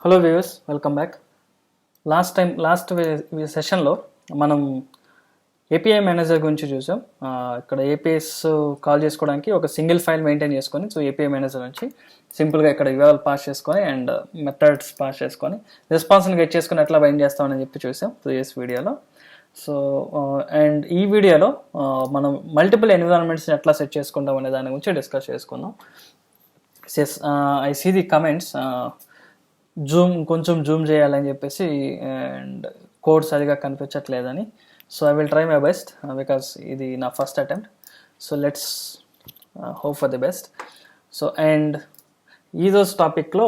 Hello viewers, welcome back. Last సెషన్లో మనం API manager గురించి చూసాం. ఇక్కడ ఏపీఎస్ కాల్ చేసుకోవడానికి ఒక సింగిల్ ఫైల్ మెయింటైన్ చేసుకొని, సో ఏపీఐ మేనేజర్ నుంచి సింపుల్గా ఇక్కడ యూఆర్ఎల్ పాస్ చేసుకొని అండ్ మెథడ్స్ పాస్ చేసుకొని రెస్పాన్స్ని గెట్ చేసుకొని ఎట్లా బైండ్ చేస్తామని చెప్పి చూసాం ప్రీవియస్ వీడియోలో. సో అండ్ ఈ వీడియోలో మనం మల్టిపుల్ ఎన్విరాన్మెంట్స్ని ఎట్లా సెట్ చేసుకుంటాం అనే దాని గురించి డిస్కస్ చేసుకుందాం. ఐ సీ ది కమెంట్స్, కొంచెం జూమ్ చేయాలని చెప్పేసి అండ్ కోడ్ సరిగా కనిపించట్లేదని. So I will try my best because ఇది నా first attempt. So let's hope for the best. So and ఈరోజు టాపిక్లో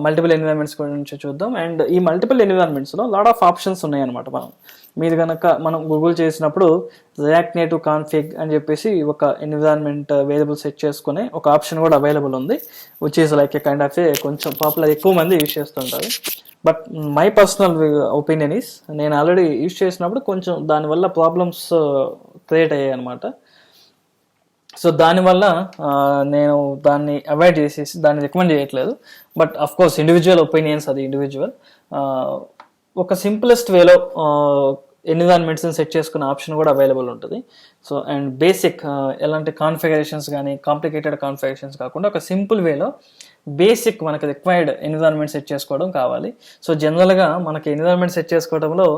మల్టిపుల్ ఎన్విరాన్మెంట్స్ గురించి చూద్దాం. అండ్ ఈ మల్టిపుల్ ఎన్విరాన్మెంట్స్లో లాట్ ఆఫ్ ఆప్షన్స్ ఉన్నాయన్నమాట. మనం గూగుల్ చేసినప్పుడు రియాక్ట్ నేటివ్ కాన్ఫిగ్ అని చెప్పేసి ఒక ఎన్విరాన్మెంట్ వేరియబుల్ సెట్ చేసుకునే ఒక ఆప్షన్ కూడా అవైలబుల్ ఉంది, which is like A kind of కొంచెం పాపులర్, ఎక్కువ మంది యూజ్ చేస్తుంటారు. But my personal opinion is, నేను ఆల్రెడీ యూజ్ చేసినప్పుడు కొంచెం దానివల్ల ప్రాబ్లమ్స్ క్రియేట్ అయ్యాయి అనమాట. సో దానివల్ల నేను దాన్ని అవాయిడ్ చేసేసి దాన్ని రికమెండ్ చేయట్లేదు. But of course individual opinions, అది ఇండివిజువల్. ఒక సింపులెస్ట్ వేలో ఎన్విరాన్మెంట్స్ని సెట్ చేసుకునే ఆప్షన్ కూడా అవైలబుల్ ఉంటుంది. సో అండ్ బేసిక్ ఎలాంటి కాన్ఫిగరేషన్స్ కానీ కాంప్లికేటెడ్ కాన్ఫిగరేషన్స్ కాకుండా ఒక సింపుల్ వేలో బేసిక్ మనకు రిక్వైర్డ్ ఎన్విరాన్మెంట్ సెట్ చేసుకోవడం కావాలి. సో జనరల్గా మనకి ఎన్విరాన్మెంట్ సెట్ చేసుకోవడంలో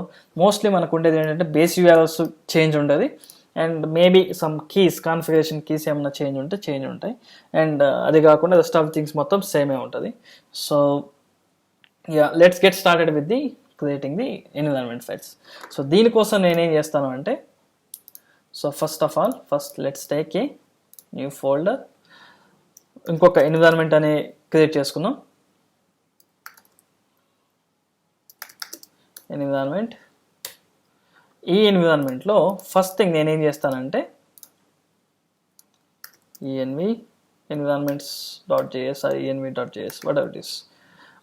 మోస్ట్లీ మనకు ఉండేది ఏంటంటే బేస్ యూఆర్ఎల్స్ చేంజ్ ఉంటుంది and maybe some keys, configuration keys ఏమైనా చేంజ్ ఉంటాయి. అండ్ అది కాకుండా రెస్ట్ ఆఫ్ థింగ్స్ మొత్తం సేమే ఉంటుంది. So let's get started with the creating the environment files. So దీనికోసం నేనేం చేస్తాను అంటే, so first let's take a new folder, ఇంకొక ఎన్విరాన్మెంట్ అనే క్రియేట్ చేసుకుందాం. ఈ ఎన్విరాన్మెంట్లో ఫస్ట్ థింగ్ నేనేం చేస్తానంటే env environments.js or env.js, whatever it is,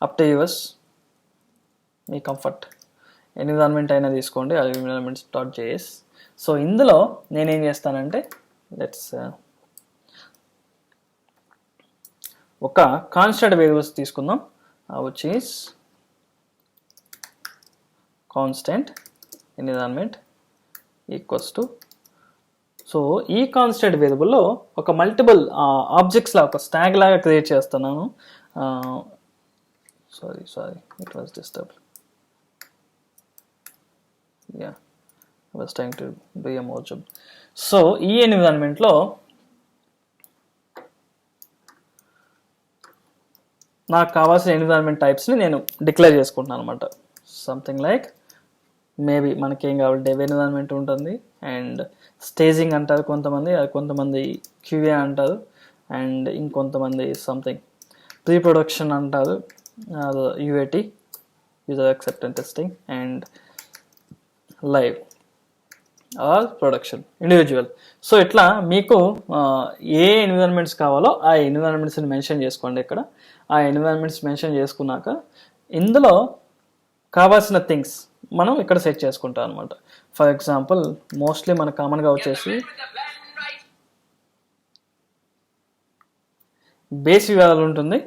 up to yours, me comfort. Environment అయినా తీసుకోండి, అది environments.js. సో ఇందులో నేనేం చేస్తానంటే లెట్స్ ఒక కాన్స్టెంట్ వేరియబుల్స్ తీసుకుందాం, which is constant environment equals to. So ఈ కాన్స్టెంట్ వేరియబుల్లో ఒక మల్టిపుల్ ఆబ్జెక్ట్స్ లా ఒక స్టాగ్ లాగా క్రియేట్ చేస్తున్నాను. Sorry it was disturb. I was trying to do a more job. So ఈ ఎన్విరాన్మెంట్లో నాకు కావాల్సిన ఎన్విరాన్మెంట్ టైప్స్ని నేను డిక్లేర్ చేసుకుంటున్నాను అనమాట. సంథింగ్ లైక్ మేబీ మనకేం కావాలి, డెవ్ ఎన్విరాన్మెంట్ ఉంటుంది అండ్ స్టేజింగ్ అంటారు కొంతమంది క్యూఏ అంటారు అండ్ ఇంకొంతమంది సంథింగ్ ప్రీ ప్రొడక్షన్ అంటారు, UAT, user acceptance testing, and live or production, individual. So ఇట్లా మీకు ఏ ఎన్విరాన్మెంట్స్ కావాలో ఆ ఎన్విరాన్మెంట్స్ని మెన్షన్ చేసుకోండి. ఇక్కడ ఆ ఎన్విరాన్మెంట్స్ మెన్షన్ చేసుకున్నాక ఇందులో కావాల్సిన థింగ్స్ మనం ఇక్కడ సెట్ చేసుకుంటాం అనమాట. ఫర్ ఎగ్జాంపుల్ మోస్ట్లీ మనకు కామన్గా వచ్చేసి బేస్ యూఆర్ఎల్ ఉంటుంది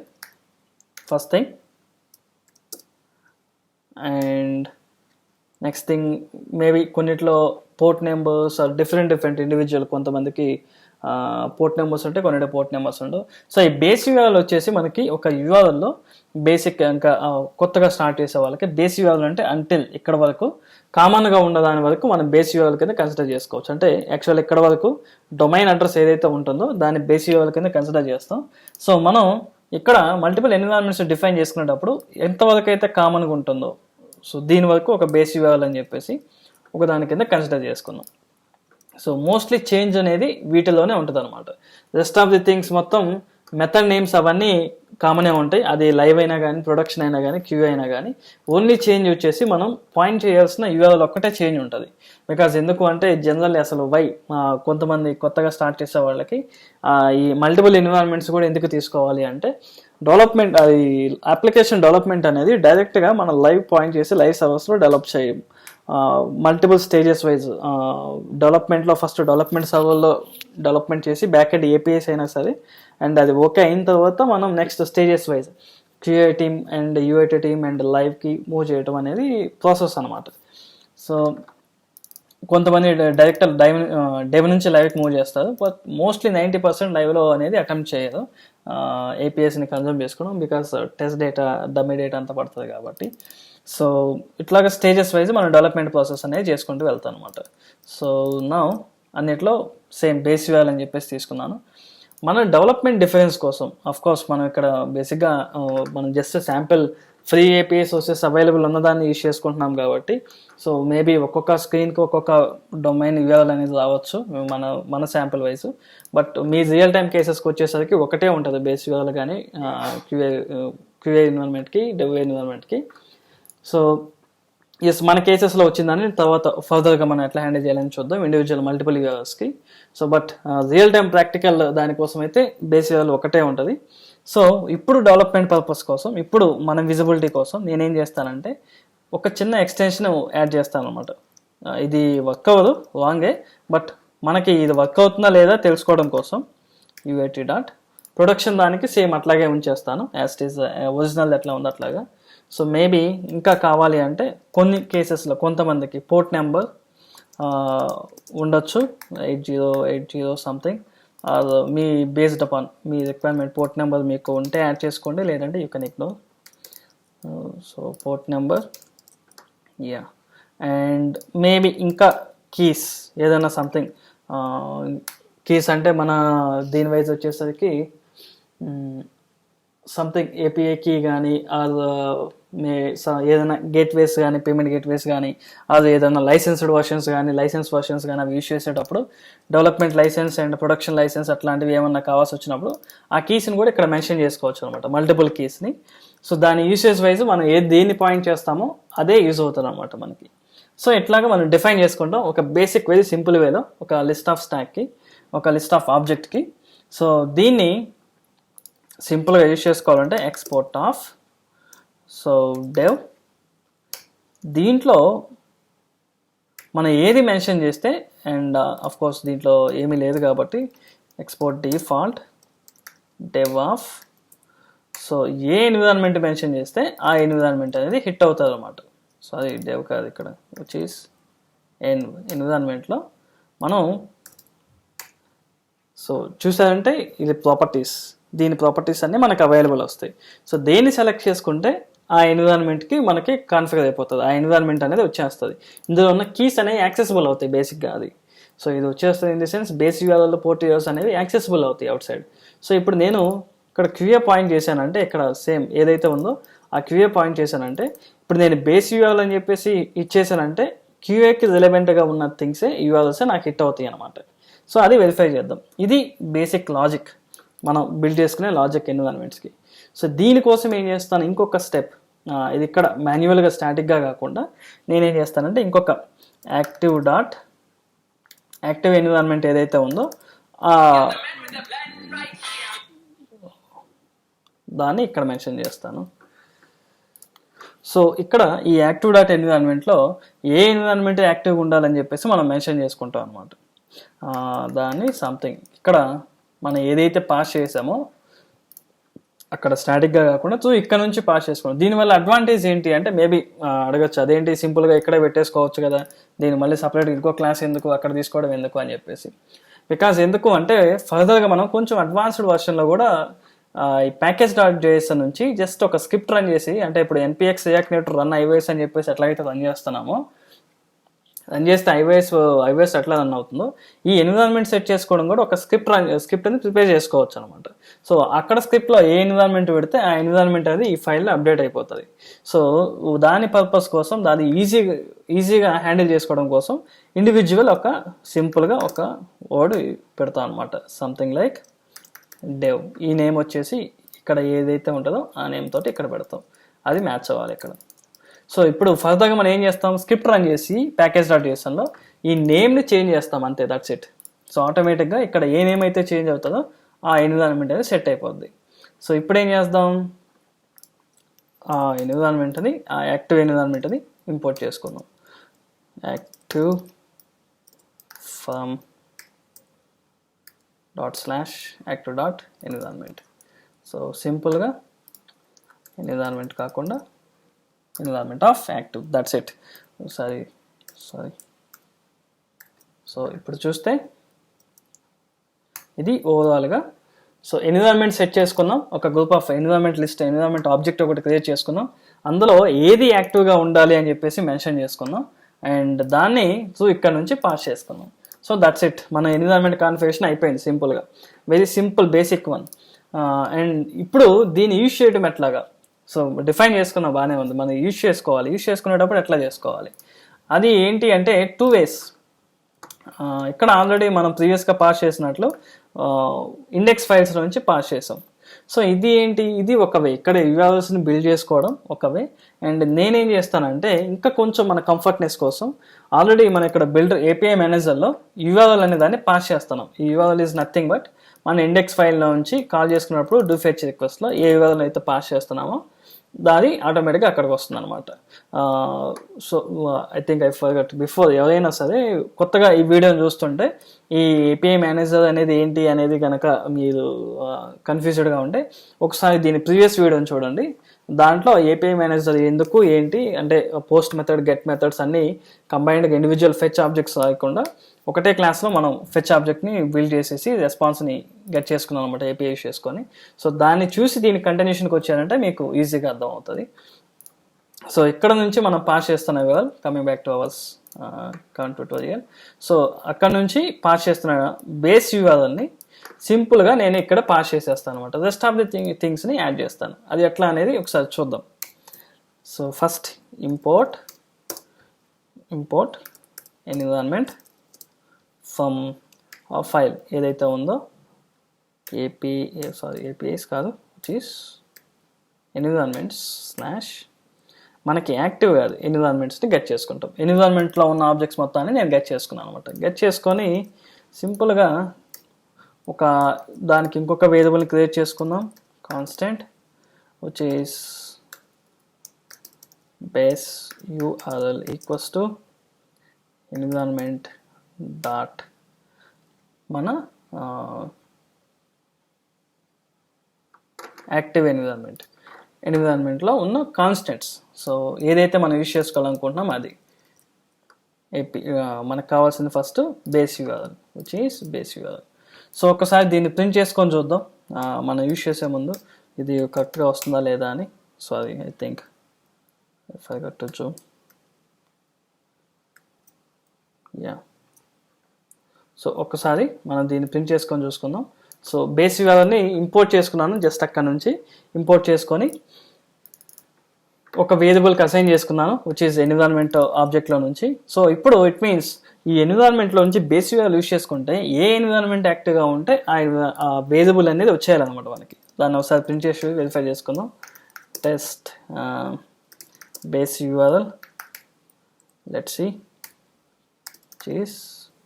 first thing. And next thing maybe కొన్నిట్లో port numbers are different individual, కొంతమందికి పోర్ట్ నెంబర్స్ ఉంటాయి, కొన్నిటి పోర్ట్ నెంబర్స్ ఉండవు. సో ఈ బేస్ యూఆర్ఎల్ వచ్చేసి మనకి ఒక యూఆర్ఎల్లో బేసిక్, ఇంకా కొత్తగా స్టార్ట్ చేసే వాళ్ళకి బేస్ యూఆర్ఎల్ అంటే అంటిల్ ఇక్కడ వరకు కామన్గా ఉన్నదాని వరకు మనం బేస్ యూఆర్ఎల్ కింద కన్సిడర్ చేసుకోవచ్చు. అంటే యాక్చువల్ ఇక్కడ వరకు డొమైన్ అడ్రస్ ఏదైతే ఉంటుందో దాన్ని బేస్ యూఆర్ఎల్ కింద కన్సిడర్ చేస్తాం. సో మనం ఇక్కడ మల్టిపుల్ ఎన్విరాన్మెంట్స్ డిఫైన్ చేసుకునేటప్పుడు ఎంతవరకు అయితే కామన్గా ఉంటుందో, సో దీని వరకు ఒక బేస్ యూఆర్ఎల్ అని చెప్పేసి ఒక దాని కింద కన్సిడర్ చేసుకుందాం. సో మోస్ట్లీ చేంజ్ అనేది వీటిలోనే ఉంటుంది అనమాట. రెస్ట్ ఆఫ్ ది థింగ్స్ మొత్తం మెథడ్ నేమ్స్ అవన్నీ కామనే ఉంటాయి, అది లైవ్ అయినా కానీ ప్రొడక్షన్ అయినా కానీ క్యూ అయినా కానీ. ఓన్లీ చేంజ్ వచ్చేసి మనం పాయింట్ చేయాల్సిన యూఆర్ఎల్ ఒక్కటే చేంజ్ ఉంటుంది. బికాజ్ ఎందుకు అంటే జనరల్లీ అసలు కొంతమంది కొత్తగా స్టార్ట్ చేసే వాళ్ళకి ఈ మల్టిపుల్ ఎన్విరాన్మెంట్స్ కూడా ఎందుకు తీసుకోవాలి అంటే, డెవలప్మెంట్, అది అప్లికేషన్ డెవలప్మెంట్ అనేది డైరెక్ట్గా మనం లైవ్ పాయింట్ చేసి లైవ్ సర్వర్స్లో డెవలప్ చేయం. మల్టిపుల్ స్టేజెస్ వైజ్ డెవలప్మెంట్లో ఫస్ట్ డెవలప్మెంట్ సర్వర్లో డెవలప్మెంట్ చేసి బ్యాక్ ఎండ్ ఏపీఎస్ అయినా సరే, అండ్ అది ఓకే అయిన తర్వాత మనం next stages wise QA team and UIT team and లైవ్కి మూవ్ చేయటం అనేది ప్రాసెస్ అనమాట. సో కొంతమంది డైరెక్టర్ డెవ్ నుంచి లైవ్కి మూవ్ చేస్తారు, బట్ మోస్ట్లీ 90% లైవ్లో అనేది అటెంప్ట్ చేయరు ఏపీఎస్ని కన్జ్యూమ్ చేసుకోవడం, because test data dummy data అంతా పడుతుంది కాబట్టి. సో ఇట్లాగా స్టేజెస్ వైజ్ మనం డెవలప్మెంట్ ప్రాసెస్ అనేది చేసుకుంటూ వెళ్తాం అనమాట. సో నా అన్నిట్లో సేమ్ బేస్ ఇవ్వాలని చెప్పేసి తీసుకున్నాను. మన డెవలప్మెంట్ డిఫరెన్స్ కోసం కోర్స్ మనం ఇక్కడ బేసిక్గా మనం just sample free API sources available ఉన్నదాన్ని యూజ్ చేసుకుంటున్నాం కాబట్టి, సో మేబీ ఒక్కొక్క స్క్రీన్కి ఒక్కొక్క డొమైన్ ఇవ్వాలనేది రావచ్చు మన శాంపిల్ వైజ్. బట్ మీ రియల్ టైం కేసెస్కి వచ్చేసరికి ఒకటే ఉంటుంది బేస్ ఇవ్వాలి కానీ క్యూఏ ఎన్విరాన్మెంట్కి డెవ్ ఎన్విరాన్మెంట్కి. సో ఎస్ మన కేసెస్లో వచ్చిందని తర్వాత ఫర్దర్గా మనం ఎట్లా హ్యాండిల్ చేయాలని చూద్దాం ఇండివిజువల్ మల్టిపుల్ యూజర్స్కి. So but real time practical దానికోసం అయితే బేస్ యూఆర్ఎల్ ఒకటే ఉంటుంది. సో ఇప్పుడు డెవలప్మెంట్ పర్పస్ కోసం, ఇప్పుడు మన విజిబిలిటీ కోసం నేనేం చేస్తానంటే ఒక చిన్న ఎక్స్టెన్షన్ యాడ్ చేస్తాను అనమాట. ఇది వర్క్ అవ్వదు రాంగే, బట్ మనకి ఇది వర్క్ అవుతుందా లేదా తెలుసుకోవడం కోసం యూఐటీ డాట్ ప్రొడక్షన్ దానికి సేమ్ అట్లాగే ఉంచేస్తాను, యాజ్ ఇట్ ఈస్ ఒరిజినల్ ఎట్లా ఉంది అట్లాగా. సో మేబీ ఇంకా కావాలి అంటే కొన్ని కేసెస్లో కొంతమందికి పోర్ట్ నెంబర్ ఉండొచ్చు 8080 something, me based upon me requirement port number మీకు ఉంటే యాడ్ చేసుకోండి, లేదంటే you can ignore. So port number and maybe ఇంకా కీస్ ఏదైనా సంథింగ్. కీస్ అంటే మన దీని వైజ్ వచ్చేసరికి సంథింగ్ ఏపీఐ కీ కానీ ఏదైనా గేట్వేస్ కానీ పేమెంట్ గేట్వేస్ కానీ అది ఏదైనా లైసెన్స్డ్ వర్షన్స్ కానీ లైసెన్స్ వర్షన్స్ కానీ అవి యూజ్ చేసేటప్పుడు development license and production license అట్లాంటివి ఏమన్నా కావాల్సి వచ్చినప్పుడు ఆ కీస్ని కూడా ఇక్కడ మెన్షన్ చేసుకోవచ్చు అనమాట, మల్టిపుల్ కీస్ని. సో దాని యూసేజ్ వైజ్ మనం దేన్ని పాయింట్ చేస్తామో అదే యూజ్ అవుతుంది అనమాట మనకి. సో ఇట్లాగా మనం డిఫైన్ చేసుకుంటాం ఒక బేసిక్ వెరీ సింపుల్ వేలో ఒక లిస్ట్ ఆఫ్ స్టాక్కి, ఒక లిస్ట్ ఆఫ్ ఆబ్జెక్ట్కి. సో దీన్ని సింపుల్గా యూజ్ చేసుకోవాలంటే ఎక్స్పోర్ట్ ఆఫ్ డెవ్, దీంట్లో మనం ఏది మెన్షన్ చేస్తే అండ్ కోర్స్ దీంట్లో ఏమీ లేదు కాబట్టి export default dev of. So A environment mention చేస్తే ఆ ఎన్విరాన్మెంట్ అనేది హిట్ అవుతుంది అనమాట. సో అది డెవ్ కాదు ఇక్కడ, విచ్ ఈస్ ఎన్విరాన్మెంట్లో మనం సో చూసారంటే ఇది ప్రాపర్టీస్, దీని ప్రాపర్టీస్ అన్నీ మనకు అవైలబుల్ వస్తాయి. సో దేన్ని సెలెక్ట్ చేసుకుంటే ఆ ఎన్విరాన్మెంట్కి మనకి కాన్ఫిగర్ అయిపోతుంది, ఆ ఎన్విరాన్మెంట్ అనేది వచ్చేస్తుంది. ఇందులో ఉన్న కీస్ అనేవి యాక్సెసిబుల్ అవుతాయి బేసిక్గా అది. సో ఇది వచ్చేస్తుంది in the sense base URL port URLs అనేవి యాక్సెసిబుల్ అవుతాయి అవుట్ సైడ్. సో ఇప్పుడు నేను ఇక్కడ క్యూఏ పాయింట్ చేశానంటే ఇక్కడ సేమ్ ఏదైతే ఉందో ఆ క్యూఏ పాయింట్ చేశానంటే ఇప్పుడు నేను బేస్ యూఆర్ఎల్ అని చెప్పేసి ఇచ్చేసానంటే క్యూఏకి రిలవెంట్గా ఉన్న థింగ్సే యూఆర్ఎల్సే నాకు హిట్ అవుతాయి అనమాట. సో అది వెరిఫై చేద్దాం. ఇది బేసిక్ లాజిక్ మనం బిల్డ్ చేసుకునే లాజిక్ ఎన్విరాన్మెంట్స్కి. సో దీనికోసం ఏం చేస్తాను, ఇంకొక స్టెప్, ఇది ఇక్కడ మాన్యువల్గా స్టాటిక్గా కాకుండా నేనేం చేస్తానంటే ఇంకొక యాక్టివ్ ఎన్విరాన్మెంట్ ఏదైతే ఉందో దాన్ని ఇక్కడ మెన్షన్ చేస్తాను. సో ఇక్కడ ఈ యాక్టివ్ డాట్ ఎన్విరాన్మెంట్లో ఏ ఎన్విరాన్మెంట్ యాక్టివ్గా ఉండాలని చెప్పేసి మనం మెన్షన్ చేసుకుంటాం అనమాట. దాన్ని సంథింగ్ ఇక్కడ మనం ఏదైతే పాస్ చేసామో అక్కడ స్టాటిక్గా కాకుండా సో ఇక్కడ నుంచి పాస్ చేసుకోండి. దీనివల్ల అడ్వాంటేజ్ ఏంటి అంటే మేబీ అడగచ్చు, అదేంటి సింపుల్గా ఇక్కడే పెట్టేసుకోవచ్చు కదా, దీన్ని మళ్ళీ సపరేట్గా ఇంకో క్లాస్ ఎందుకు, అక్కడ తీసుకోవడం ఎందుకు అని చెప్పేసి. బికాజ్ ఎందుకు అంటే ఫర్దర్గా మనం కొంచెం అడ్వాన్స్డ్ వర్షన్లో కూడా ఈ ప్యాకేజ్ డాట్ జేఎస్ నుంచి జస్ట్ ఒక స్క్రిప్ట్ రన్ చేసి, అంటే ఇప్పుడు NPX react native run iOS అని చెప్పేసి ఎట్లాగైతే రన్ చేస్తున్నామో, రన్ చేస్తే ఐఓఎస్ ఎట్లా రన్ అవుతుందో ఈ ఎన్విరాన్మెంట్ సెట్ చేసుకోవడం కూడా ఒక స్క్రిప్ట్ అని ప్రిపేర్ చేసుకోవచ్చు అనమాట. సో అక్కడ స్క్రిప్ట్లో ఏ ఎన్విరాన్మెంట్ పెడితే ఆ ఎన్విరాన్మెంట్ అనేది ఈ ఫైల్లో అప్డేట్ అయిపోతుంది. సో దాని పర్పస్ కోసం దాన్ని ఈజీగా హ్యాండిల్ చేసుకోవడం కోసం ఇండివిజువల్ ఒక సింపుల్గా ఒక వర్డ్ పెడతాం అనమాట, సంథింగ్ లైక్ డెవ్. ఈ నేమ్ వచ్చేసి ఇక్కడ ఏదైతే ఉంటుందో ఆ నేమ్ తోటి ఇక్కడ పెడతాం, అది మ్యాచ్ అవ్వాలి ఇక్కడ. సో ఇప్పుడు ఫర్దర్గా మనం ఏం చేస్తాం, స్క్రిప్ట్ రన్ చేసి ప్యాకేజ్ డాట్ జేఎస్లో ఈ నేమ్ని చేంజ్ చేస్తాం అంతే, దట్స్ ఇట్. సో ఆటోమేటిక్గా ఇక్కడ ఏ నేమ్ అయితే చేంజ్ అవుతుందో ఆ ఎన్విరాన్మెంట్ అనేది సెట్ అయిపోద్ది. సో ఇప్పుడు ఏం చేద్దాం, ఆ ఎన్విరాన్మెంట్ని ఆ యాక్టివ్ ఎన్విరాన్మెంట్ని ఇంపోర్ట్ చేసుకుందాం. Active from /active.environment. సో సింపుల్గా ఎన్విరాన్మెంట్ కాకుండా environment of active, that's it. Sorry. So ఇప్పుడు చూస్తే ఇది ఓవరాల్గా. సో ఎన్విరాన్మెంట్ సెట్ చేసుకున్నాం, ఒక group of environment list, environment object ఒకటి క్రియేట్ చేసుకున్నాం, అందులో ఏది యాక్టివ్గా ఉండాలి అని చెప్పేసి మెన్షన్ చేసుకున్నాం, అండ్ దాన్ని ఇక్కడ నుంచి పాస్ చేసుకున్నాం. సో దట్స్ ఇట్, మన ఎన్విరాన్మెంట్ కాన్ఫిగరేషన్ అయిపోయింది సింపుల్గా, very simple basic one. And ఇప్పుడు దీన్ని యూజ్ చేయడం ఎట్లాగా, సో డిఫైన్ చేసుకున్న బాగానే ఉంది, మనం యూజ్ చేసుకోవాలి. యూజ్ చేసుకునేటప్పుడు ఎట్లా చేసుకోవాలి అది ఏంటి అంటే 2 ways. ఇక్కడ ఆల్రెడీ మనం ప్రీవియస్గా పాస్ చేసినట్లు ఇండెక్స్ ఫైల్స్ నుంచి పాస్ చేసాం. సో ఇది ఏంటి, ఇది ఒక వే, ఇక్కడ యూఆర్ఎల్స్ని బిల్డ్ చేసుకోవడం ఒక వే. అండ్ నేనేం చేస్తానంటే ఇంకా కొంచెం మన కంఫర్ట్నెస్ కోసం ఆల్రెడీ మన ఇక్కడ బిల్డర్ ఏపీఐ మేనేజర్లో యూఆర్ఎల్ అనే దాన్ని పాస్ చేస్తున్నాం. ఈ యూఆర్ఎల్ ఈజ్ నథింగ్ బట్ మన ఇండెక్స్ ఫైల్లో నుంచి కాల్ చేసుకున్నప్పుడు డూ ఫెచ్ రిక్వెస్ట్లో ఏ యూఆర్ఎల్ అయితే పాస్ చేస్తున్నామో దాని ఆటోమేటిక్గా అక్కడికి వస్తుంది అనమాట. So I think I forgot before, ఎవరైనా సరే కొత్తగా ఈ వీడియోని చూస్తుంటే ఈ ఏపీఐ మేనేజర్ అనేది ఏంటి అనేది కనుక మీరు కన్ఫ్యూజ్డ్గా ఉంటే ఒకసారి దీని ప్రీవియస్ వీడియోని చూడండి. దాంట్లో ఏపీఐ మేనేజర్ ఎందుకు ఏంటి అంటే పోస్ట్ మెథడ్, గెట్ మెథడ్స్ అన్నీ కంబైన్డ్గా ఇండివిజువల్ ఫెచ్ ఆబ్జెక్ట్స్ రాకుండా ఒకటే క్లాస్లో మనం ఫెచ్ ఆబ్జెక్ట్ని బిల్డ్ చేసేసి రెస్పాన్స్ని గెట్ చేసుకున్నాం అనమాట ఏపీఐ యూస్ చేసుకొని. సో దాన్ని చూసి దీని కంటిన్యూషన్కి వచ్చారంటే మీకు ఈజీగా అర్థం అవుతుంది. సో ఇక్కడ నుంచి మనం పాస్ చేస్తున్న వివరాలు, coming back two hours current tutorial. So అక్కడ నుంచి పాస్ చేస్తున్న బేస్ యూఆర్ఎల్ని సింపుల్గా నేను ఇక్కడ పాస్ చేసేస్తాను అనమాట. రెస్ట్ ఆఫ్ ది థింగ్స్ని యాడ్ చేస్తాను. అది ఎట్లా అనేది ఒకసారి చూద్దాం. సో ఫస్ట్ ఇంపోర్ట్ ఫ్రమ్ ఆ ఫైల్ ఏదైతే ఉందో ఏపీఐస్ కాదు, విచ్ ఈస్ ఎన్విరాన్మెంట్స్ స్లాష్ మనకి యాక్టివ్ కాదు ఎన్విరాన్మెంట్స్ని గెట్ చేసుకుంటాం. ఎన్విరాన్మెంట్లో ఉన్న ఆబ్జెక్ట్స్ మొత్తాన్ని నేను గెట్ చేసుకున్నాను అనమాట. గెట్ చేసుకొని సింపుల్గా ఒక దానికి ఇంకొక వేరియబుల్ని క్రియేట్ చేసుకుందాం, constant which is base URL equals to environment dot మన యాక్టివ్ ఎన్విరాన్మెంట్లో ఉన్న కాన్స్టెంట్స్. సో ఏదైతే మనం యూజ్ చేసుకోవాలనుకుంటున్నాం అది మనకు కావాల్సింది first base URL which is base URL. So ఒకసారి దీన్ని ప్రింట్ చేసుకొని చూద్దాం మనం యూజ్ చేసే ముందు ఇది కరెక్ట్గా వస్తుందా లేదా అని. Sorry, I think if I got to Zoom, yeah. So ఒక్కసారి మనం దీన్ని ప్రింట్ చేసుకొని చూసుకుందాం. సో బేస్ యూఆర్ఎల్ని ఇంపోర్ట్ చేసుకున్నాను, జస్ట్ అక్కడ నుంచి ఇంపోర్ట్ చేసుకొని ఒక వేరియబుల్కి అసైన్ చేసుకున్నాను విచ్ ఈస్ ఎన్విరాన్మెంట్ ఆబ్జెక్ట్లో నుంచి. సో ఇప్పుడు ఇట్ మీన్స్ ఈ ఎన్విరాన్మెంట్లో నుంచి బేస్ యూఆర్ఎల్ యూజ్ చేసుకుంటే ఏ ఎన్విరాన్మెంట్ యాక్టివ్గా ఉంటే ఆ వేరియబుల్ అనేది వచ్చేయాలన్నమాట మనకి. దాన్ని ఒకసారి ప్రింట్ చేసి వెరిఫై చేసుకుందాం. Test base URL, let's see which is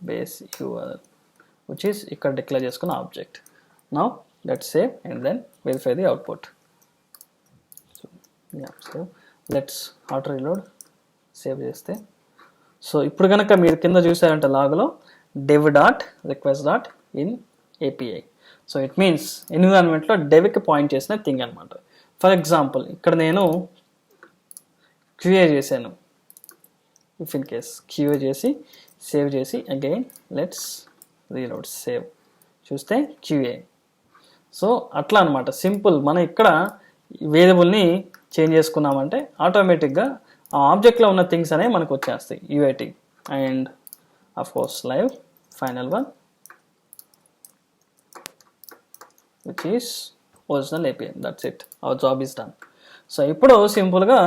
base URL which is ఇక్కడ డిక్లేర్ చేసుకున్న object. Now let's save and then verify the output. So let's auto reload, save చేస్తే. సో ఇప్పుడు కనుక మీరు కింద చూసారంటే లాగ్లో dev dot request dot in API. So it means ఎన్విరాన్మెంట్లో డెవ్కి పాయింట్ చేసిన థింగ్ అనమాట. ఫర్ ఎగ్జాంపుల్ ఇక్కడ నేను క్యూఏ చేశాను, ఇఫ్ ఇన్ కేస్ క్యూఏ చేసి సేవ్ చేసి అగైన్ లెట్స్ రీలోడ్, సేవ్, చూస్తే క్యూఏ. సో అట్లా అనమాట సింపుల్. మనం ఇక్కడ వేరియబుల్ని చేంజ్ చేసుకున్నామంటే ఆటోమేటిక్గా ఆ ఆబ్జెక్ట్లో ఉన్న థింగ్స్ అనేవి మనకు వచ్చేస్తాయి UIT. And of course live final one which is original API. That's it, our job is done. So ఇప్పుడు సింపుల్గా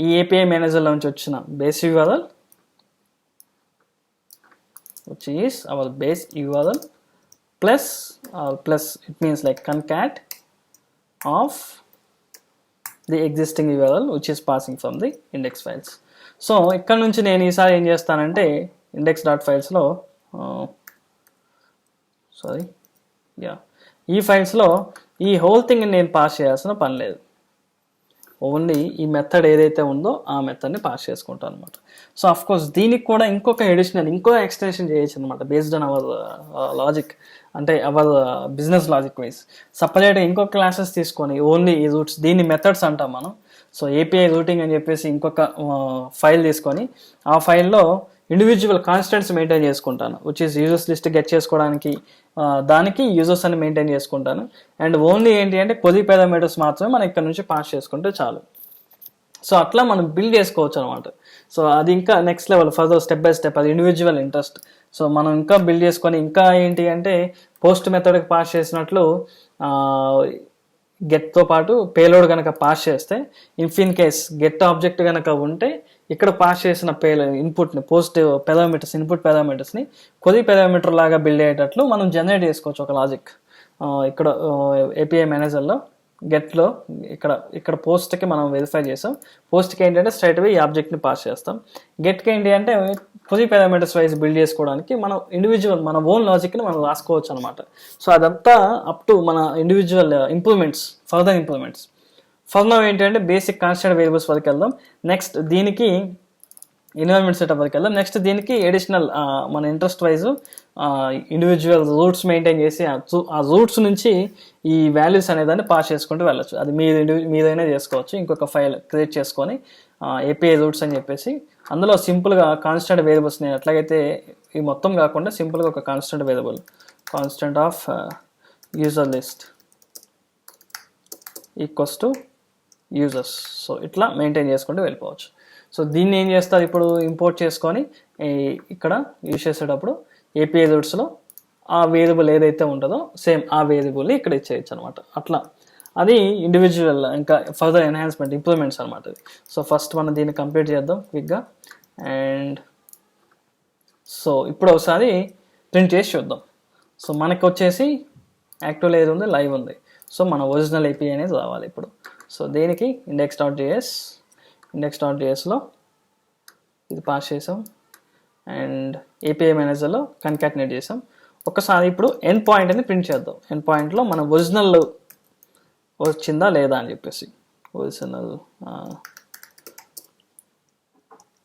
ఈ ఏపీఐ మేనేజర్లో నుంచి వచ్చిన base URL which is our base URL plus it means like concat of the existing URL which is passing from the index files. So ఇక్కడ నుంచి నేను ఈసారి ఏం చేస్తానంటే index.filesలో ఈ ఫైల్స్లో ఈ హోల్ థింగ్ నేను పాస్ చేయాల్సిన పని లేదు. ఓన్లీ ఈ మెథడ్ ఏదైతే ఉందో ఆ మెథడ్ని పాస్ చేసుకుంటాం అనమాట. సో అఫ్ కోర్స్ దీనికి కూడా ఇంకొక ఎడిషనల్ ఇంకో ఎక్స్టెన్షన్ చేయొచ్చు అనమాట బేస్డ్ ఆన్ అవర్ లాజిక్, అంటే అవర్ బిజినెస్ లాజిక్ వైజ్. సపరేట్గా ఇంకొక క్లాసెస్ తీసుకొని ఓన్లీ ఈ రూట్స్, దీన్ని మెథడ్స్ అంటాం మనం. సో ఏపీఐ రూటింగ్ అని చెప్పేసి ఇంకొక ఫైల్ తీసుకొని ఆ ఫైల్లో ఇండివిజువల్ కాన్స్టెంట్స్ మెయింటైన్ చేసుకుంటాను, which is users list get చేసుకోవడానికి దానికి యూజర్స్ అని మెయింటైన్ చేసుకుంటాను. అండ్ ఓన్లీ ఏంటి అంటే కొద్ది పారామీటర్స్ మాత్రమే మనం ఇక్కడ నుంచి పాస్ చేసుకుంటే చాలు. సో అట్లా మనం బిల్డ్ చేసుకోవచ్చు అనమాట. సో అది ఇంకా next level further step by step, అది ఇండివిజువల్ ఇంట్రెస్ట్. సో మనం ఇంకా బిల్డ్ చేసుకొని ఇంకా ఏంటి అంటే పోస్ట్ మెథడ్కి పాస్ చేసినట్లు గెట్తో పాటు పేలోడ్ కనుక పాస్ చేస్తే, ఇన్ కేస్ గెట్ ఆబ్జెక్ట్ కనుక ఉంటే ఇక్కడ పాస్ చేసిన ఇన్పుట్ని పోస్ట్ పారామీటర్స్ ఇన్పుట్ పారామీటర్స్ని కొద్ది పారామీటర్ లాగా బిల్డ్ అయ్యేటట్లు మనం జనరేట్ చేసుకోవచ్చు ఒక లాజిక్. ఇక్కడ ఏపీఐ మేనేజర్లో గెట్లో ఇక్కడ పోస్ట్కి మనం వెరిఫై చేసాం. పోస్ట్కి ఏంటంటే స్ట్రైట్ అవే ఈ ఆబ్జెక్ట్ని పాస్ చేస్తాం. గెట్కి ఏంటి అంటే కొద్ది పారామీటర్స్ వైజ్ బిల్డ్ చేసుకోవడానికి మనం ఇండివిజువల్ మన ఓన్ లాజిక్ని మనం రాసుకోవచ్చు అనమాట. సో అదంతా అప్ టు మన individual improvements, further improvements. First ఏంటంటే బేసిక్ కాన్స్టెంట్ వేరియబుల్స్ వరకు వెళ్దాం. నెక్స్ట్ దీనికి ఎన్విరాన్మెంట్ సెటప్ వరకు వెళ్దాం. నెక్స్ట్ దీనికి ఎడిషనల్ మన interest wise individual roots maintain చేసి ఆ రూట్స్ నుంచి ఈ వాల్యూస్ అనేదాన్ని పాస్ చేసుకుంటూ వెళ్ళచ్చు. అది మీరైనా చేసుకోవచ్చు. ఇంకొక ఫైల్ క్రియేట్ చేసుకొని ఏపీఐ రూట్స్ అని చెప్పేసి అందులో సింపుల్గా కాన్స్టెంట్ వేరియబుల్స్, నేను ఎట్లాగైతే ఈ మొత్తం కాకుండా సింపుల్గా ఒక constant variable constant of user list equals to users, so ఇట్లా మెయింటైన్ చేసుకుంటూ వెళ్ళిపోవచ్చు. సో దీన్ని ఏం చేస్తారు, ఇప్పుడు ఇంపోర్ట్ చేసుకొని ఇక్కడ యూజ్ చేసేటప్పుడు ఏపీఐ రూట్స్లో ఆ వేరియబుల్ ఏదైతే ఉంటుందో సేమ్ ఆ వేరియబుల్ని ఇక్కడ ఇచ్చేయచ్చు అనమాట. అట్లా అది ఇండివిజువల్ ఇంకా ఫర్దర్ ఎన్హాన్స్మెంట్ ఇంప్రూవ్మెంట్స్ అనమాట. సో ఫస్ట్ మనం దీన్ని కంప్లీట్ చేద్దాం క్విక్గా. అండ్ సో ఇప్పుడు ఒకసారి ప్రింట్ చేసి చూద్దాం. సో మనకు వచ్చేసి యాక్టివ్లో ఏది ఉంది, లైవ్ ఉంది. సో మన ఒరిజినల్ ఏపీఐ అనేది రావాలి ఇప్పుడు. సో దీనికి index.jsలో ఇది పాస్ చేసాం అండ్ ఏపీఐ మేనేజర్లో కన్కాటినేట్ చేసాం. ఒకసారి ఇప్పుడు ఎండ్ పాయింట్ అని ప్రింట్ చేద్దాం. ఎండ్ పాయింట్లో మన ఒరిజినల్ వచ్చిందా లేదా అని చెప్పేసి original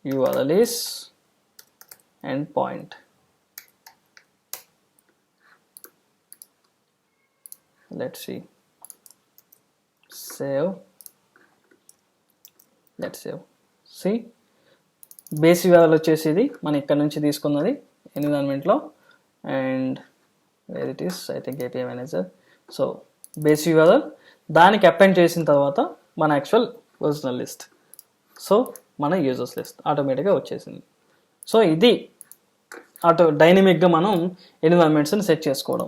URL is end point. Let's see. Save. Let's save. See, base URL వచ్చేసి ఇది మనం ఇక్కడ నుంచి తీసుకున్నది ఎన్విరాన్మెంట్లో. And where it is, I think API manager. So base URL దానికి అపెండ్ చేసిన తర్వాత మన యాక్చువల్ ఒరిజినల్ లిస్ట్, సో మన యూజర్స్ లిస్ట్ ఆటోమేటిక్గా వచ్చేసింది. సో ఇది డైనమిక్గా మనం ఎన్విరాన్మెంట్స్ని సెట్ చేసుకోవడం.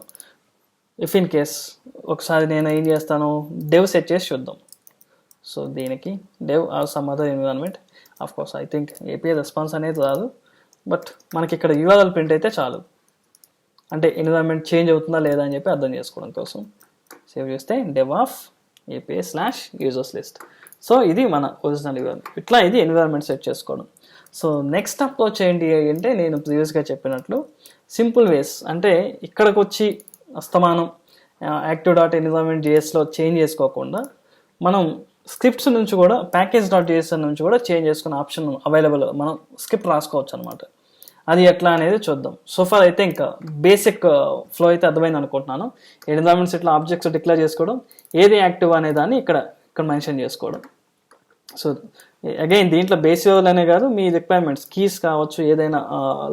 ఇఫ్ ఇన్ కేస్ ఒకసారి నేను ఏం చేస్తాను, డెవ్ సెట్ చేసి చూద్దాం. సో దీనికి dev or some other environment. Of course I think API response అనేది రాదు, బట్ మనకి ఇక్కడ URL ప్రింట్ అయితే చాలు. అంటే ఎన్విరాన్మెంట్ చేంజ్ అవుతుందా లేదా అని చెప్పి అర్థం చేసుకోవడం కోసం సేవ్ చేస్తే dev of API/users list. So ఇది మన ఒరిజినల్ URL. ఇట్లా ఇది ఎన్విరాన్మెంట్ సెట్ చేసుకోవడం. సో నెక్స్ట్ అప్రోచ్ ఏంటి అంటే నేను ప్రీవియస్గా చెప్పినట్లు సింపుల్ వేస్, అంటే ఇక్కడికి వచ్చి అస్తమానం active.environment.jsలో చేంజ్ చేసుకోకుండా మనం స్క్రిప్ట్స్ నుంచి కూడా package.js నుంచి కూడా చేంజ్ చేసుకునే ఆప్షన్ అవైలబుల్, మనం స్క్రిప్ట్ రాసుకోవచ్చు అనమాట. అది ఎట్లా అనేది చూద్దాం. సో ఫర్ అయితే ఇంకా బేసిక్ ఫ్లో అయితే అర్థమైంది అనుకుంటున్నాను. ఎన్విరాన్మెంట్స్ ఇట్లా ఆబ్జెక్ట్స్ డిక్లేర్ చేసుకోవడం, ఏది యాక్టివ్ అనే దాన్ని ఇక్కడ మెన్షన్ చేసుకోవడం. సో అగైన్ దీంట్లో బేస్ URL అనే కాదు, మీ రిక్వైర్మెంట్స్ కీస్ కావచ్చు, ఏదైనా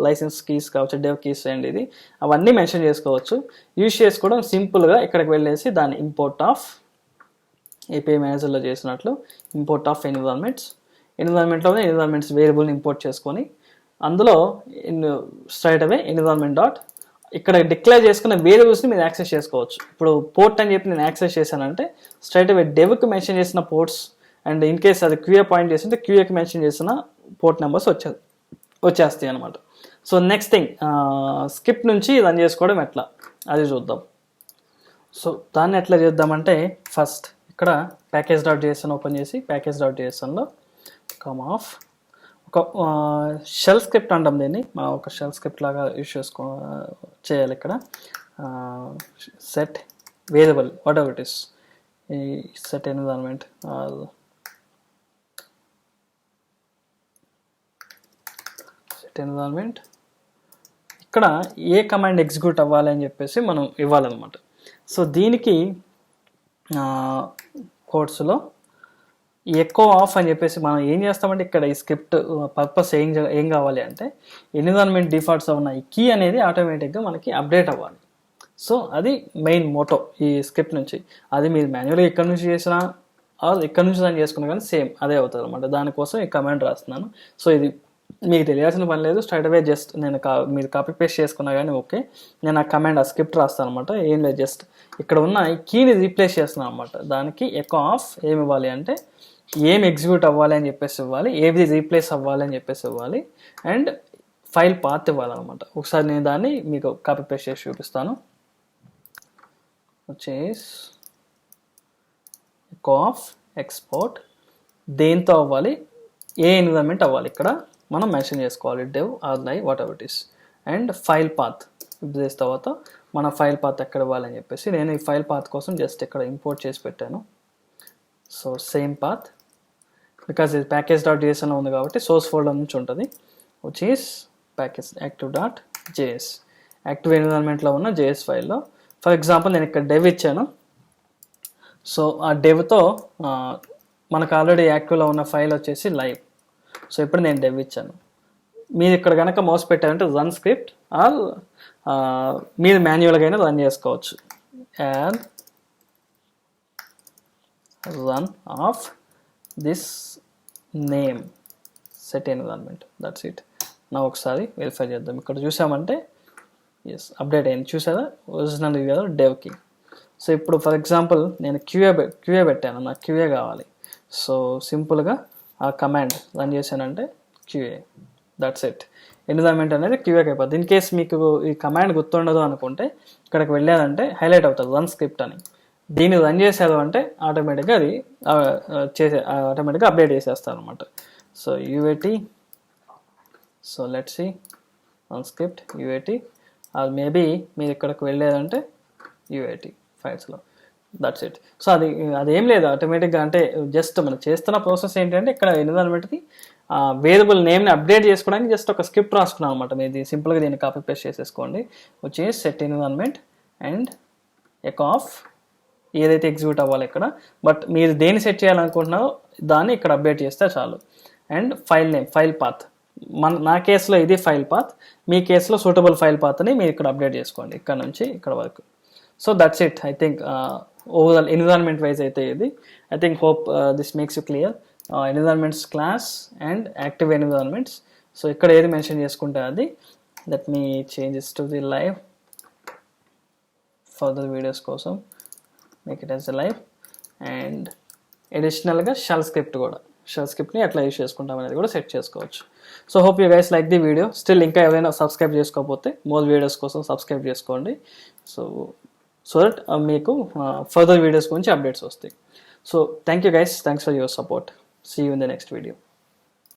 లైసెన్స్ కీస్ కావచ్చు, డెవ్ కీస్ అండ్ ఇది అవన్నీ మెన్షన్ చేసుకోవచ్చు. యూజ్ చేసుకోవడం సింపుల్గా ఇక్కడికి వెళ్ళేసి దాన్ని ఇంపోర్ట్ ఆఫ్ ఏపీఐ మేనేజర్లో చేసినట్లు ఇంపోర్ట్ ఆఫ్ ఎన్విరాన్మెంట్లోనే ఎన్విరాన్మెంట్స్ వేరియబుల్ని ఇంపోర్ట్ చేసుకొని అందులో స్ట్రైట్ అవే ఎన్విరాన్మెంట్ డాట్ ఇక్కడ డిక్లేర్ చేసుకున్న వేరియబుల్స్ని మీరు యాక్సెస్ చేసుకోవచ్చు. ఇప్పుడు పోర్ట్ అని చెప్పి నేను యాక్సెస్ చేశానంటే స్ట్రైట్ అవే డెవ్కి మెన్షన్ చేసిన పోర్ట్స్ అండ్ ఇన్ కేస్ అది క్యూఏ పాయింట్ చేస్తుంటే క్యూఏకి మెన్షన్ చేసిన పోర్ట్ నెంబర్స్ వచ్చేస్తాయి అనమాట. సో నెక్స్ట్ థింగ్ స్క్రిప్ట్ నుంచి రన్ చేసుకోవడం ఎట్లా అది చూద్దాం. సో దాన్ని ఎట్లా చేద్దామంటే ఫస్ట్ ఇక్కడ package.json ఓపెన్ చేసి package.jsonలో ఆఫ్ ఒక షెల్ స్క్రిప్ట్ అంటాం దీన్ని, మనం ఒక షెల్ స్క్రిప్ట్ లాగా యూజ్ చేయాలి. ఇక్కడ set variable what ever it is, ఈ సెట్ ఎన్విరాన్మెంట్ సెట్ ఎన్విరాన్మెంట్. ఇక్కడ ఏ కమాండ్ ఎగ్జిక్యూట్ అవ్వాలి అని చెప్పేసి మనం ఇవ్వాలన్నమాట. సో దీనికి కోడ్స్లో ఎకో ఆఫ్ అని చెప్పేసి మనం ఏం చేస్తామంటే ఇక్కడ ఈ స్క్రిప్ట్ పర్పస్ ఏం కావాలి అంటే ఎన్విరాన్మెంట్ డిఫాల్ట్స్ ఉన్న ఈ కీ అనేది ఆటోమేటిక్గా మనకి అప్డేట్ అవ్వాలి. సో అది మెయిన్ మోటో ఈ స్క్రిప్ట్ నుంచి. అది మీరు మాన్యువల్గా ఇక్కడ నుంచి చేసినా ఇక్కడ నుంచి దాన్ని చేసుకున్నా కానీ సేమ్ అదే అవుతుంది అనమాట. దానికోసం ఈ కమాండ్ రాస్తున్నాను. సో ఇది మీకు తెలియాల్సిన పని లేదు, స్ట్రైట్ అవే జస్ట్ నేను మీరు కాపీ పేస్ట్ చేసుకున్నా కానీ ఓకే. నేను ఆ కమాండ్ ఆ స్క్రిప్ట్ రాస్తాను అనమాట. ఏం లేదు, జస్ట్ ఇక్కడ ఉన్న ఈ కీని రీప్లేస్ చేస్తున్నాను అనమాట. దానికి ఎకో ఆఫ్ ఏమి ఇవ్వాలి అంటే ఏం ఎగ్జిక్యూట్ అవ్వాలి అని చెప్పేసి ఇవ్వాలి, ఏది రీప్లేస్ అవ్వాలి అని చెప్పేసి ఇవ్వాలి, అండ్ ఫైల్ పాత్ ఇవ్వాలన్నమాట. ఒకసారి నేను దాన్ని మీకు కాపీ పేస్ట్ చేసి చూపిస్తాను. వచ్చేసి ఎకో ఆఫ్ ఎక్స్పోర్ట్ దేంతో అవ్వాలి, ఏ ఎన్విరాన్మెంట్ అవ్వాలి ఇక్కడ మనం మెన్షన్ చేసుకోవాలి, dev or live whatever it is. And file path చేసిన తర్వాత మన ఫైల్ పాత్ ఎక్కడ ఇవ్వాలని చెప్పేసి నేను ఈ ఫైల్ పాత్ కోసం జస్ట్ ఇక్కడ ఇంపోర్ట్ చేసి పెట్టాను. సో సేమ్ పాత్ బికాజ్ ఇది package.json ఉంది కాబట్టి సోర్స్ ఫోల్డర్ నుంచి ఉంటుంది. Which is package active.js, active ఎన్విరాన్మెంట్లో ఉన్న జేఎస్ ఫైల్లో. ఫర్ ఎగ్జాంపుల్ నేను ఇక్కడ డెవ్ ఇచ్చాను. సో ఆ డెవ్తో మనకు ఆల్రెడీ యాక్టివ్లో ఉన్న ఫైల్ వచ్చేసి లైవ్. సో ఇప్పుడు నేను డెవ్ ఇచ్చాను. మీరు ఇక్కడ కనుక మౌస్ పెట్టారంటే రన్ స్క్రిప్ట్ ఆర్ మీరు మాన్యువల్గా అయినా రన్ చేసుకోవచ్చు. And run of this name set environment, that's it. నా ఒకసారి వెరిఫై చేద్దాం. ఇక్కడ చూసామంటే ఎస్ అప్డేట్ అయింది, చూసారా ఒరిజినల్ కదా డెవ్కి. సో ఇప్పుడు ఫర్ ఎగ్జాంపుల్ నేను క్యూఏ పెట్టాను, నాకు క్యూఏ కావాలి. సో సింపుల్గా ఆ కమాండ్ రన్ చేశానంటే క్యూఏ, దట్స్ ఇట్. ఎన్విరాన్మెంట్ అనేది క్యూఏకి అయిపోతుంది. ఇన్ కేస్ మీకు ఈ కమాండ్ గుర్తుండదు అనుకుంటే ఇక్కడికి వెళ్ళాలంటే హైలైట్ అవుతుంది రన్ స్క్రిప్ట్ అని. దీన్ని రన్ చేసేది అంటే ఆటోమేటిక్గా అది ఆటోమేటిక్గా అప్డేట్ చేసేస్తారు అనమాట. So UAT, so let's see run script UAT, or maybe మీరు ఇక్కడికి వెళ్ళేదంటే యూఏటీ ఫైల్స్లో, దట్స్ ఇట్. సో అదేం లేదు ఆటోమేటిక్గా, అంటే జస్ట్ మనం చేస్తున్న ప్రాసెస్ ఏంటంటే ఇక్కడ ఎన్విరాన్మెంట్కి వేరియబుల్ నేమ్ని అప్డేట్ చేసుకోవడానికి జస్ట్ ఒక స్క్రిప్ట్ రాసుకున్నాం అనమాట. మీరు సింపుల్గా దీన్ని కాపీ పేస్ట్ చేసేసుకోండి. వచ్చి set environment and echo of ఏదైతే ఎగ్జిక్యూట్ అవ్వాలి ఇక్కడ, బట్ మీరు దేన్ని సెట్ చేయాలనుకుంటున్నారో దాన్ని ఇక్కడ అప్డేట్ చేస్తే చాలు. And file name, file path, నా కేసులో ఇది ఫైల్ పాత్, మీ కేసులో సూటబుల్ ఫైల్ పాత్ని మీరు ఇక్కడ అప్డేట్ చేసుకోండి ఇక్కడ నుంచి ఇక్కడ వరకు. So that's it. I think overall environment wise అయితే ఇది. I think hope this makes you clear. Environments class and active environments. So ఇక్కడ ఏది మెన్షన్ చేసుకుంటే అది. Let me changes to the live further videos కోసం make it as a live. And అడిషనల్గా shell script కూడా, shell స్క్రిప్ట్ని ఎట్లా use చేసుకుంటాం అనేది కూడా సెట్ చేసుకోవచ్చు. So hope you guys like the video. Still ఇంకా ఎవరైనా సబ్స్క్రైబ్ చేసుకోకపోతే మోర్ వీడియోస్ కోసం సబ్స్క్రైబ్ చేసుకోండి. సో దట్ మీకు ఫర్దర్ వీడియోస్ గురించి అప్డేట్స్ వస్తాయి. So thank you guys, thanks for your support. See you in the next video.